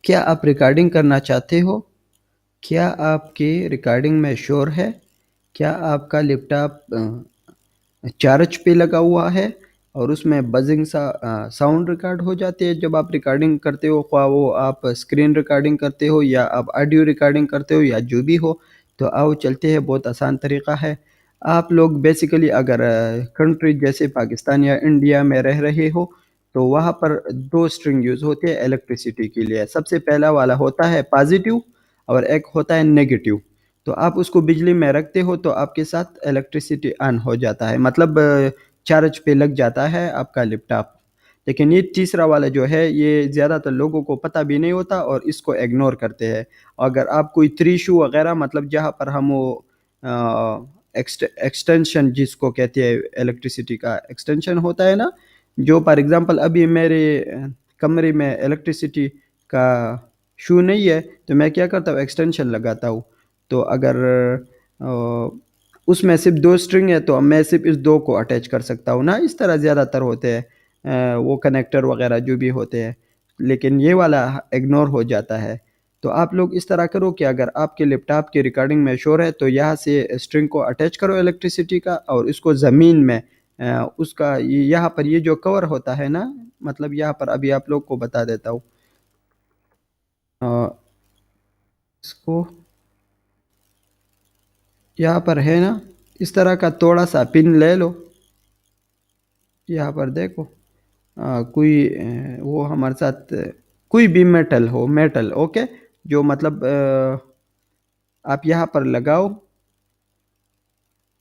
کیا آپ ریکارڈنگ کرنا چاہتے ہو؟ کیا آپ کے ریکارڈنگ میں شور ہے؟ کیا آپ کا لیپ ٹاپ چارج پہ لگا ہوا ہے اور اس میں بزنگ ساؤنڈ ریکارڈ ہو جاتے ہیں جب آپ ریکارڈنگ کرتے ہو، خواہ وہ آپ اسکرین ریکارڈنگ کرتے ہو یا آپ آڈیو ریکارڈنگ کرتے ہو یا جو بھی ہو؟ تو آؤ چلتے ہیں، بہت آسان طریقہ ہے۔ آپ لوگ بیسیکلی اگر کنٹری جیسے پاکستان یا انڈیا میں رہ رہے ہو تو وہاں پر دو اسٹرنگ یوز ہوتے ہیں الیکٹریسٹی کے لیے۔ سب سے پہلا والا ہوتا ہے پازیٹیو اور ایک ہوتا ہے نیگیٹیو۔ تو آپ اس کو بجلی میں رکھتے ہو تو آپ کے ساتھ الیکٹریسٹی آن ہو جاتا ہے، مطلب چارج پہ لگ جاتا ہے آپ کا لیپ ٹاپ۔ لیکن یہ تیسرا والا جو ہے یہ زیادہ تر لوگوں کو پتہ بھی نہیں ہوتا اور اس کو اگنور کرتے ہیں۔ اگر آپ کوئی تھری شو وغیرہ، مطلب جہاں پر ہم وہ ایکسٹینشن جس کو کہتے ہیں الیکٹریسٹی کا ایکسٹینشن ہوتا ہے نا، جو فار ایگزامپل ابھی میرے کمرے میں الیکٹریسٹی کا شو نہیں ہے تو میں کیا کرتا ہوں، ایکسٹینشن لگاتا ہوں۔ تو اگر اس میں صرف دو اسٹرنگ ہے تو میں صرف اس دو کو اٹیچ کر سکتا ہوں نا، اس طرح زیادہ تر ہوتے ہیں وہ کنیکٹر وغیرہ جو بھی ہوتے ہیں، لیکن یہ والا اگنور ہو جاتا ہے۔ تو آپ لوگ اس طرح کرو کہ اگر آپ کے لیپ ٹاپ کی ریکارڈنگ میں شور ہے تو یہاں سے اسٹرنگ کو اٹیچ کرو الیکٹریسٹی کا اور اس کو زمین میں اس کا یہاں پر یہ جو کور ہوتا ہے نا، مطلب یہاں پر ابھی آپ لوگ کو بتا دیتا ہوں، اس کو یہاں پر ہے نا، اس طرح کا تھوڑا سا پن لے لو۔ یہاں پر دیکھو کوئی وہ ہمارے ساتھ کوئی بھی میٹل ہو، میٹل اوکے، جو مطلب آپ یہاں پر لگاؤ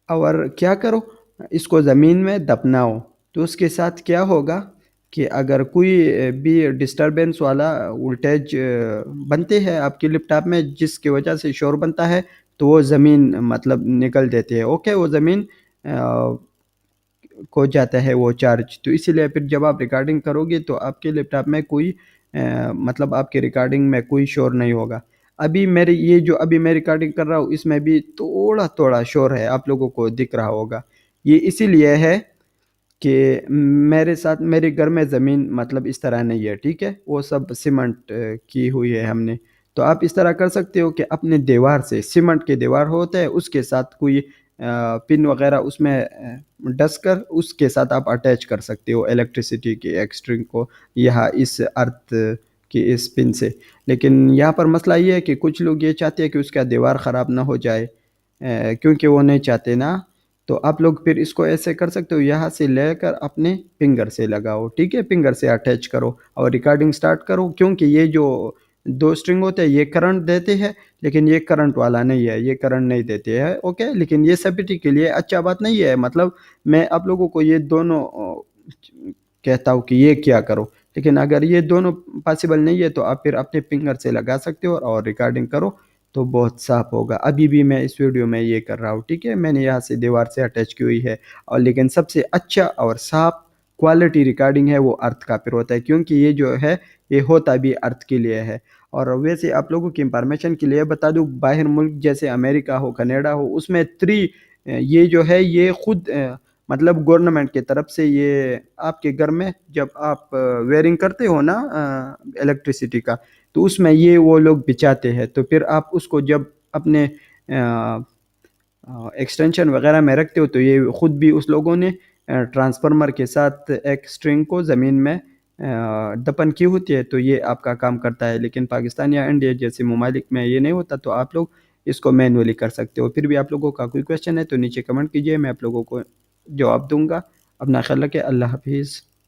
اور کیا کرو، اس کو زمین میں دفناؤ۔ تو اس کے ساتھ کیا ہوگا کہ اگر کوئی بھی ڈسٹربنس والا وولٹیج بنتے ہیں آپ کے لیپ ٹاپ میں جس کی وجہ سے شور بنتا ہے تو وہ زمین مطلب نکل دیتے ہیں، اوکے، وہ زمین کو جاتا ہے وہ چارج۔ تو اسی لیے پھر جب آپ ریکارڈنگ کرو گے تو آپ کے لیپ ٹاپ میں کوئی مطلب آپ کے ریکارڈنگ میں کوئی شور نہیں ہوگا۔ ابھی یہ جو ابھی میں ریکارڈنگ کر رہا ہوں اس میں بھی تھوڑا تھوڑا شور ہے، آپ لوگوں کو دکھ رہا ہوگا۔ یہ اسی لیے ہے کہ میرے ساتھ میرے گھر میں زمین مطلب اس طرح نہیں ہے، ٹھیک ہے، وہ سب سیمنٹ کی ہوئی ہے ہم نے۔ تو آپ اس طرح کر سکتے ہو کہ اپنے دیوار سے، سیمنٹ کے دیوار ہوتا ہے اس کے ساتھ کوئی پن وغیرہ اس میں ڈس کر اس کے ساتھ آپ اٹیچ کر سکتے ہو الیکٹریسٹی کی ایک اسٹرنگ کو یہاں اس ارتھ کی اس پن سے۔ لیکن یہاں پر مسئلہ یہ ہے کہ کچھ لوگ یہ چاہتے ہیں کہ اس کا دیوار خراب نہ ہو جائے، کیونکہ وہ نہیں چاہتے نا۔ تو آپ لوگ پھر اس کو ایسے کر سکتے ہو، یہاں سے لے کر اپنے فنگر سے لگاؤ، ٹھیک ہے، فنگر سے اٹیچ کرو اور ریکارڈنگ سٹارٹ کرو۔ کیونکہ یہ جو دو اسٹرنگ ہوتے ہیں یہ کرنٹ دیتے ہیں، لیکن یہ کرنٹ والا نہیں ہے، یہ کرنٹ نہیں دیتے ہیں، اوکے۔ لیکن یہ سیفٹی کے لیے اچھا بات نہیں ہے، مطلب میں آپ لوگوں کو یہ دونوں کہتا ہوں کہ یہ کیا کرو، لیکن اگر یہ دونوں پاسبل نہیں ہے تو آپ پھر اپنے فنگر سے لگا سکتے ہو اور ریکارڈنگ کرو تو بہت صاف ہوگا۔ ابھی بھی میں اس ویڈیو میں یہ کر رہا ہوں، ٹھیک ہے، میں نے یہاں سے دیوار سے اٹیچ کی ہوئی ہے، اور لیکن سب سے اچھا اور صاف کوالٹی ریکارڈنگ ہے وہ ارتھ کا پھر ہوتا ہے، کیونکہ یہ جو ہے یہ ہوتا بھی ارتھ کے لیے ہے۔ اور ویسے آپ لوگوں کی انفارمیشن کے لیے بتا دوں، باہر ملک جیسے امریکہ ہو، کینیڈا ہو، اس میں یہ جو ہے یہ خود مطلب گورنمنٹ کی طرف سے یہ آپ کے گھر میں جب آپ ویرنگ کرتے ہو نا الیکٹریسٹی کا، تو اس میں یہ وہ لوگ بچاتے ہیں۔ تو پھر آپ اس کو جب اپنے ایکسٹینشن وغیرہ میں رکھتے ہو تو یہ خود بھی اس لوگوں نے ٹرانسفارمر کے ساتھ ایک اسٹرنگ کو زمین میں دفن کی ہوتی ہے، تو یہ آپ کا کام کرتا ہے۔ لیکن پاکستان یا انڈیا جیسے ممالک میں یہ نہیں ہوتا، تو آپ لوگ اس کو مینولی کر سکتے ہو۔ پھر بھی آپ لوگوں کا کوئی کویشچن ہے تو نیچے کمنٹ کیجئے، میں آپ لوگوں کو جواب دوں گا۔ اپنا خیال رکھیں، اللہ حافظ۔